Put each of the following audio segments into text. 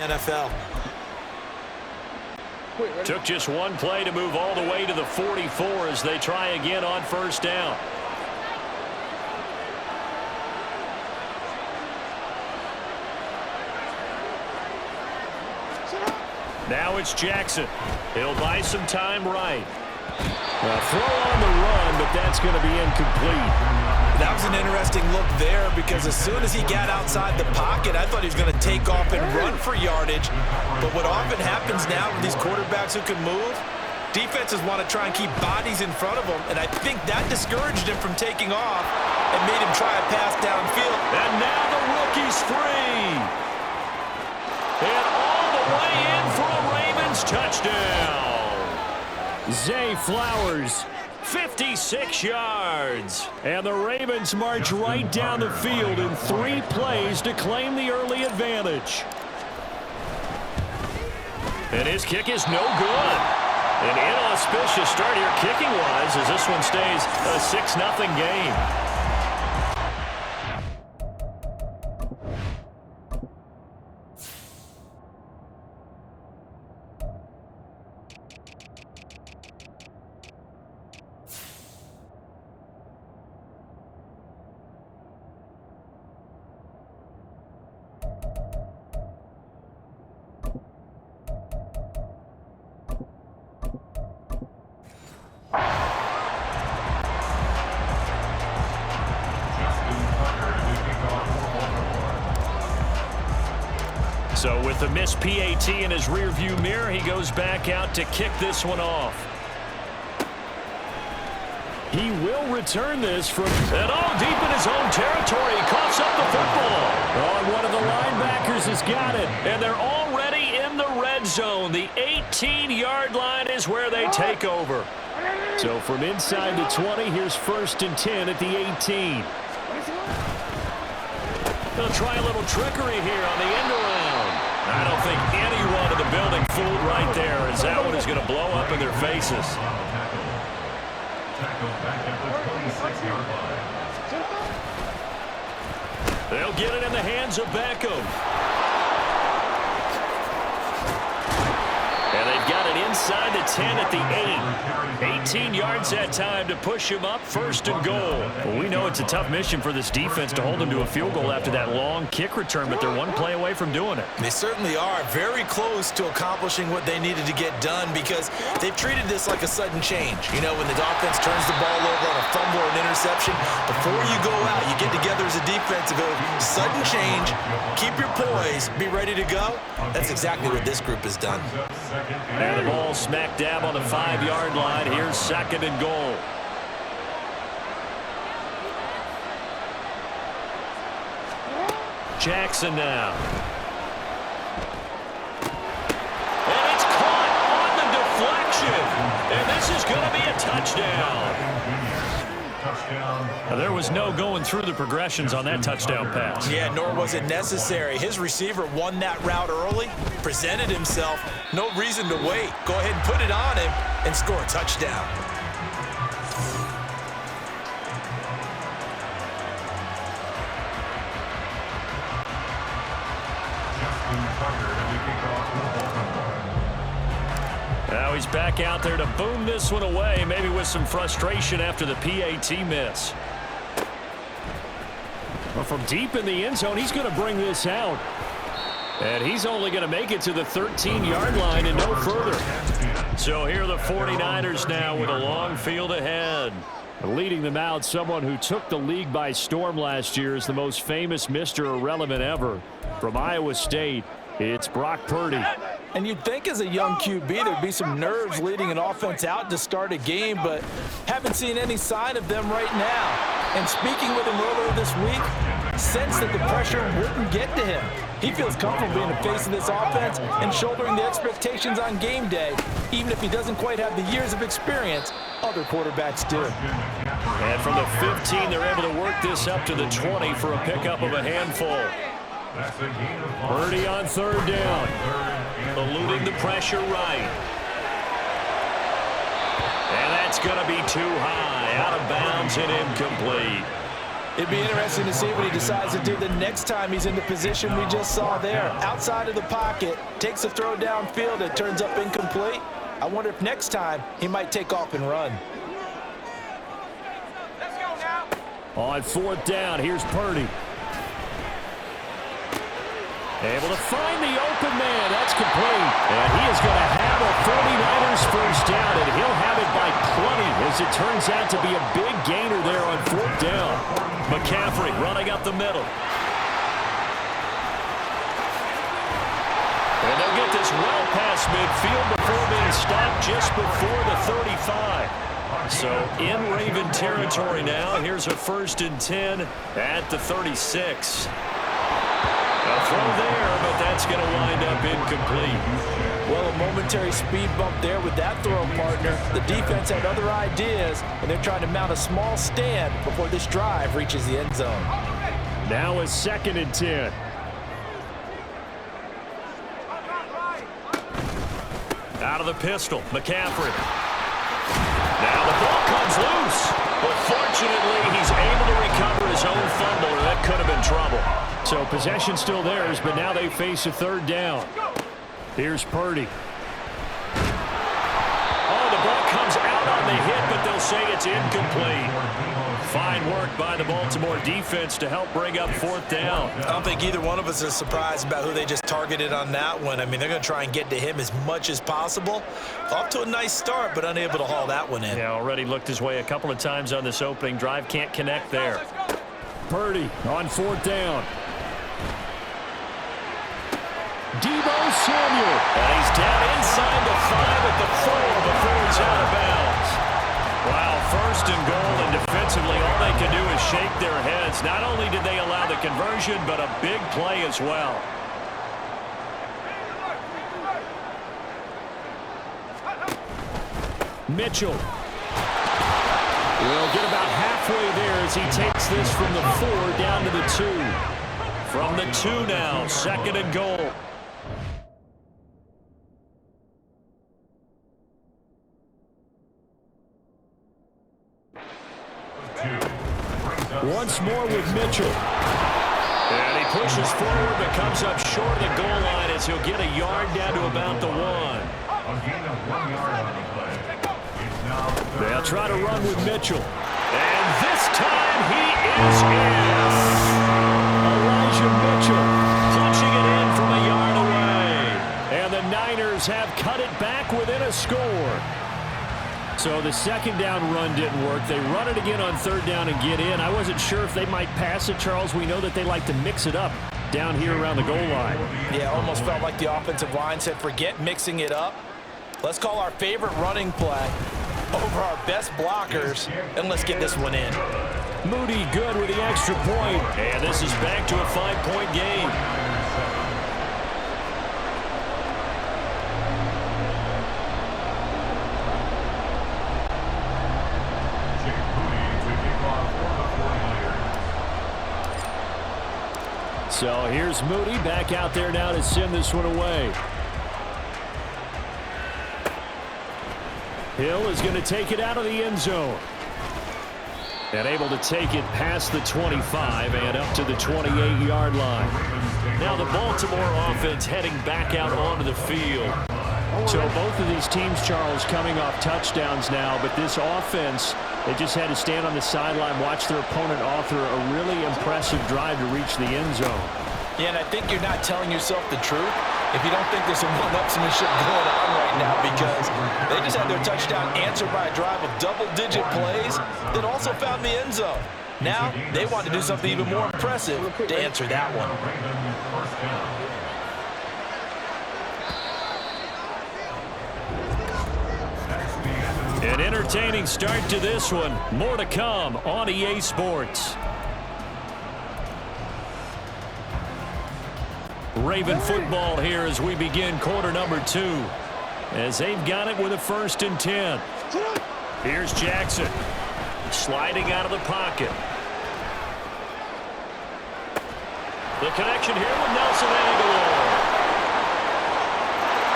NFL. Took just one play to move all the way to the 44 as they try again on first down. Now it's Jackson. He'll buy some time right. Throw on the run, but that's going to be incomplete. That was an interesting look there because as soon as he got outside the pocket, I thought he was going to take off and run for yardage. But what often happens now with these quarterbacks who can move, defenses want to try and keep bodies in front of them, and I think that discouraged him from taking off and made him try a pass downfield. And now the rookie's free. And all the way in for a Ravens touchdown. Zay Flowers, 56 yards. And the Ravens march right down the field in 3 plays to claim the early advantage. And his kick is no good. An inauspicious start here kicking-wise as this one stays a 6-0 game. So with the missed PAT in his rearview mirror, he goes back out to kick this one off. He will return this from all deep in his own territory. He coughs up the football. Oh, one of the linebackers has got it. And they're already in the red zone. The 18-yard line is where they take over. So from inside the 20, here's 1st and 10 at the 18. They'll try a little trickery here on the end around. I don't think anyone in the building fooled right there, as that one is going to blow up in their faces. They'll get it in the hands of Beckham. And they've got it inside the 10 at the 8. 18 yards that time to push him up, 1st and goal. Well, we know it's a tough mission for this defense to hold them to a field goal after that long kick return, but they're one play away from doing it. They certainly are very close to accomplishing what they needed to get done because they've treated this like a sudden change. You know, when the offense turns the ball over on a fumble or an interception, before you go out, you get together as a defense and go, sudden change, keep your poise, be ready to go. That's exactly what this group has done. And the ball smack dab on the 5-yard line. Here's 2nd and goal. Jackson now. And it's caught on the deflection. And this is going to be a touchdown. There was no going through the progressions on that touchdown pass. Yeah, nor was it necessary. His receiver won that route early, presented himself. No reason to wait. Go ahead and put it on him and score a touchdown. Now he's back out there to boom this one away, maybe with some frustration after the PAT miss. Well, from deep in the end zone, he's going to bring this out. And he's only going to make it to the 13-yard line and no further. So here are the 49ers now with a long field ahead. Leading them out, someone who took the league by storm last year is the most famous Mr. Irrelevant ever. From Iowa State, it's Brock Purdy. And you'd think as a young QB there'd be some nerves leading an offense out to start a game, but haven't seen any sign of them right now. And speaking with him earlier this week, sensed that the pressure wouldn't get to him. He feels comfortable being the face of this offense and shouldering the expectations on game day, even if he doesn't quite have the years of experience other quarterbacks do. And from the 15, they're able to work this up to the 20 for a pickup of a handful. Purdy on 3rd down. Eluding the pressure right. And that's going to be too high. Out of bounds and incomplete. It'd be interesting to see what he decides to do the next time he's in the position we just saw there. Outside of the pocket, takes a throw downfield, it turns up incomplete. I wonder if next time he might take off and run. Let's go now. On fourth down, here's Purdy. Able to find the open man. That's complete. And he is going to have a 49ers first down, and he'll have it by plenty as it turns out to be a big gainer there on fourth down. McCaffrey running up the middle. And they'll get this well past midfield before being stopped just before the 35. So in Raven territory now. Here's a 1st and 10 at the 36. A throw there, but that's going to wind up incomplete. Well, a momentary speed bump there with that throw, partner. The defense had other ideas, and they're trying to mount a small stand before this drive reaches the end zone. Now a 2nd and 10. Out of the pistol, McCaffrey. Now the ball comes loose, but fortunately he's able to recover his own fumble, or that could have been trouble. So possession still theirs, but now they face a 3rd down. Here's Purdy. Oh, the ball comes out on the hit, but they'll say it's incomplete. Fine work by the Baltimore defense to help bring up 4th down. I don't think either one of us is surprised about who they just targeted on that one. I mean, they're going to try and get to him as much as possible. Off to a nice start, but unable to haul that one in. Yeah, already looked his way a couple of times on this opening drive. Can't connect there. Purdy on 4th down. Deebo Samuel. And he's down inside the 5 at the 4 before he's out of bounds. Wow, 1st and goal, and defensively all they can do is shake their heads. Not only did they allow the conversion, but a big play as well. Mitchell will get about halfway there as he takes this from the 4 down to the 2. From the 2 now, 2nd and goal. Once more with Mitchell. And he pushes forward but comes up short of the goal line as he'll get a yard down to about the 1. They'll try to run with Mitchell. And this time he is in. Elijah Mitchell punching it in from a yard away. And the Niners have cut it back within a score. So the 2nd down run didn't work. They run it again on 3rd down and get in. I wasn't sure if they might pass it, Charles. We know that they like to mix it up down here around the goal line. Yeah, almost felt like the offensive line said, forget mixing it up. Let's call our favorite running play over our best blockers, and let's get this one in. Moody good with the extra point. And this is back to a 5-point game. So here's Moody back out there now to send this one away. Hill is going to take it out of the end zone. And able to take it past the 25 and up to the 28-yard line. Now the Baltimore offense heading back out onto the field. So both of these teams, Charles, coming off touchdowns now, but this offense, they just had to stand on the sideline, watch their opponent author a really impressive drive to reach the end zone. Yeah, and I think you're not telling yourself the truth if you don't think there's some one-upsmanship going on right now, because they just had their touchdown answered by a drive of double-digit plays that also found the end zone. Now they want to do something even more impressive to answer that one. An entertaining start to this one. More to come on EA Sports. Raven football here as we begin quarter number 2. As they've got it with a 1st and 10. Here's Jackson. Sliding out of the pocket. The connection here with Nelson Aguilar.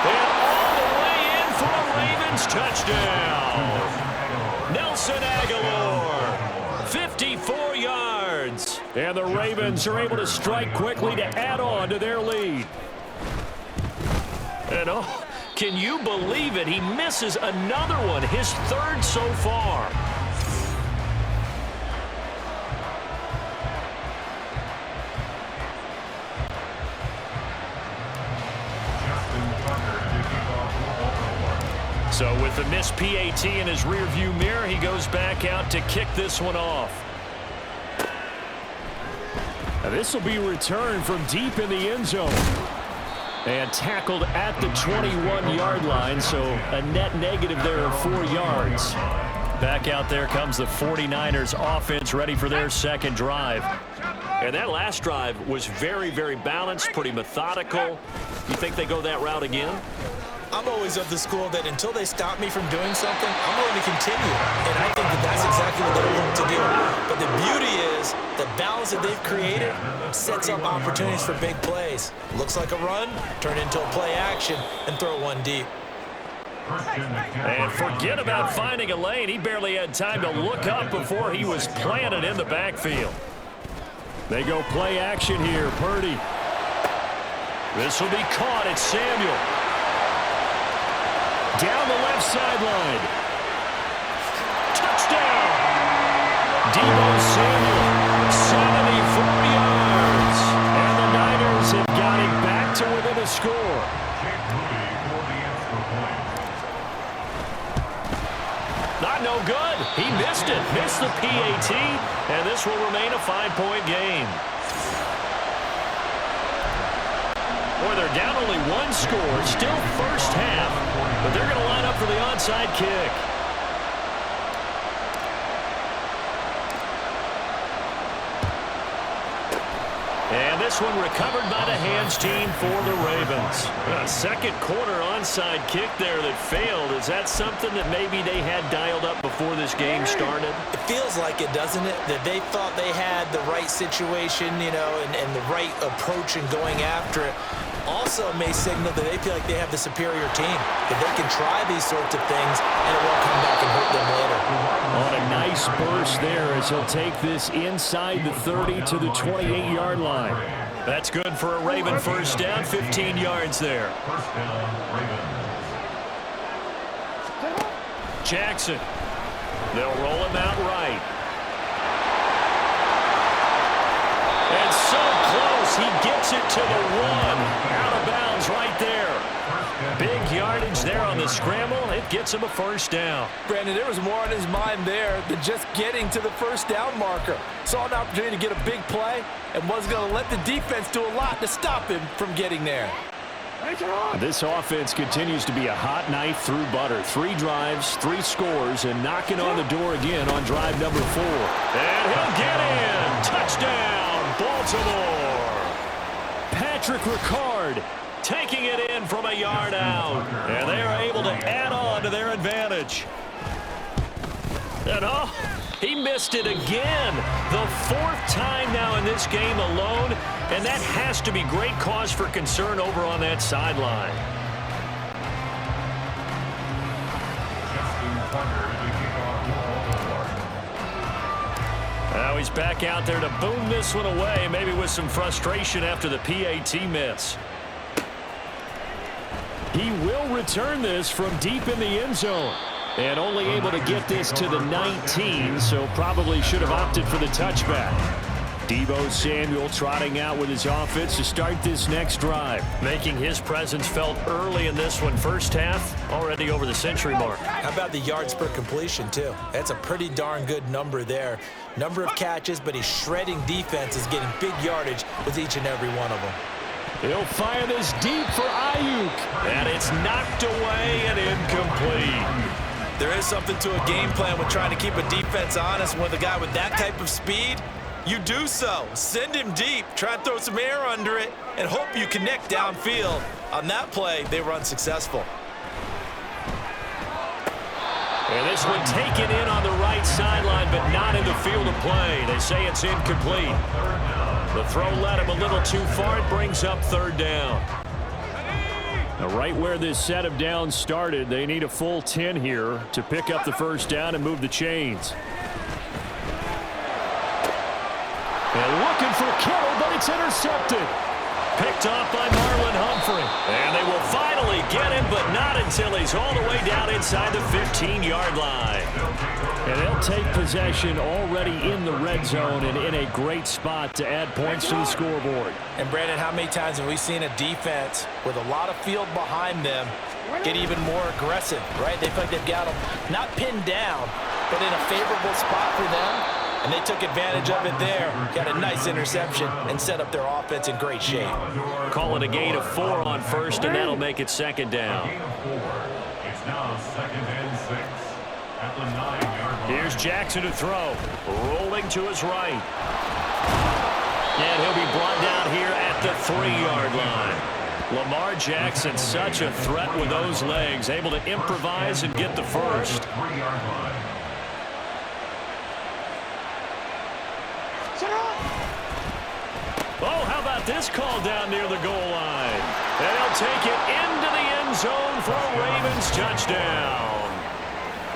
And all the way in for a Ravens touchdown. Nelson Aguilar, 54 yards. And the Ravens are able to strike quickly to add on to their lead. And oh, can you believe it? He misses another one, his third so far. So with the missed PAT in his rearview mirror, he goes back out to kick this one off. Now this will be returned from deep in the end zone. And tackled at the 21-yard line, so a net negative there of 4 yards. Back out there comes the 49ers offense ready for their second drive. And that last drive was very, very balanced, pretty methodical. You think they go that route again? I'm always of the school that until they stop me from doing something, I'm going to continue. And I think that that's exactly what they're going to do. But the beauty is the balance that they've created sets up opportunities for big plays. Looks like a run, turn into a play action, and throw one deep. And forget about finding a lane. He barely had time to look up before he was planted in the backfield. They go play action here. Purdy. This will be caught. It's Samuel. Down the left sideline. Touchdown! Deebo Samuel, 74 yards. And the Niners have got it back to within a score. Not no good. He missed it. Missed the PAT. And this will remain a 5-point game. Boy, they're down only one score. Still first half. But they're going to line up for the onside kick. And this one recovered by the hands team for the Ravens. A second quarter onside kick there that failed. Is that something that maybe they had dialed up before this game started? It feels like it, doesn't it? That they thought they had the right situation, you know, and the right approach in going after it. Also may signal that they feel like they have the superior team, that they can try these sorts of things and it won't come back and hurt them later. On a nice burst there as he'll take this inside the 30 to the 28-yard line. That's good for a Raven first down, 15 yards there. Jackson. They'll roll him out right. And so close, he gets it to the 1. Out of bounds right there. Big yardage there on the scramble. It gets him a first down. Brandon, there was more on his mind there than just getting to the first down marker. Saw an opportunity to get a big play and wasn't going to let the defense do a lot to stop him from getting there. This offense continues to be a hot knife through butter. 3 drives, 3 scores, and knocking on the door again on drive number 4. And he'll get in. Touchdown, Baltimore. Patrick Ricard taking it in from a yard out. And they are able to add on to their advantage. And oh, he missed it again. The 4th time now in this game alone. And that has to be great cause for concern over on that sideline. Now he's back out there to boom this one away, maybe with some frustration after the PAT miss. He will return this from deep in the end zone. And only able to get this to the 19, so probably should have opted for the touchback. Deebo Samuel trotting out with his offense to start this next drive. Making his presence felt early in this one. First half, already over the century mark. How about the yards per completion, too? That's a pretty darn good number there. Number of catches, but he's shredding defenses, getting big yardage with each and every one of them. He'll fire this deep for Ayuk. And it's knocked away and incomplete. There is something to a game plan with trying to keep a defense honest. With a guy with that type of speed, you do so. Send him deep, try and throw some air under it, and hope you connect downfield. On that play, they were unsuccessful. And this one taken in on the right sideline, but not in the field of play. They say it's incomplete. The throw led him a little too far. It brings up 3rd down. Now, right where this set of downs started, they need a full 10 here to pick up the first down and move the chains. And looking for Kittle, but it's intercepted. Picked off by Marlon Humphrey. And they will finally get him, but not until he's all the way down inside the 15-yard line. And they'll take possession already in the red zone and in a great spot to add points to the scoreboard. And, Brandon, how many times have we seen a defense with a lot of field behind them get even more aggressive, right? They feel like they've got them not pinned down, but in a favorable spot for them. And they took advantage of it there. Got a nice interception and set up their offense in great shape. Call it a gain of 4 on first, and that'll make it second down. It's now 2nd and 6 at the 9-yard line. Here's Jackson to throw. Rolling to his right. And he'll be brought down here at the 3-yard line. Lamar Jackson, such a threat with those legs, able to improvise and get the first. 3-yard line. Oh, how about this call down near the goal line? And he'll take it into the end zone for a Ravens touchdown.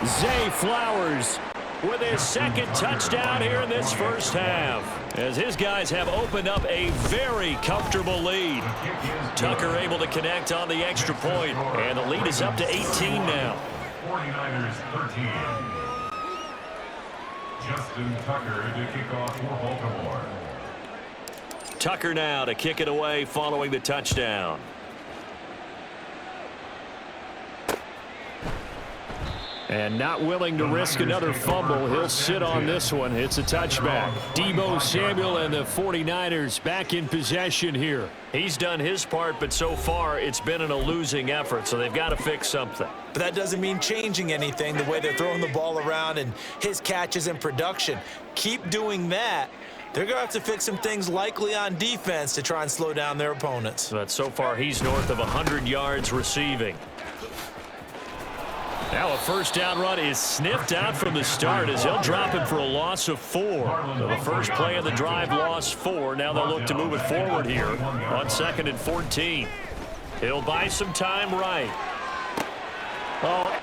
Zay Flowers with his second touchdown here in this first half, as his guys have opened up a very comfortable lead. Tucker able to connect on the extra point, and the lead is up to 18 now. 49ers 13. Justin Tucker to kick off for Baltimore. Tucker now to kick it away following the touchdown. And not willing to risk another fumble. He'll sit on this one. It's a touchback. Deebo Samuel and the 49ers back in possession here. He's done his part, but so far it's been a losing effort, so they've got to fix something. But that doesn't mean changing anything, the way they're throwing the ball around and his catches and production. Keep doing that. They're going to have to fix some things likely on defense to try and slow down their opponents. But so far he's north of 100 yards receiving. Now a first down run is sniffed out from the start as they'll drop him for a loss of 4. So the first play of the drive lost 4. Now they'll look to move it forward here on 2nd and 14. He'll buy some time right. Oh.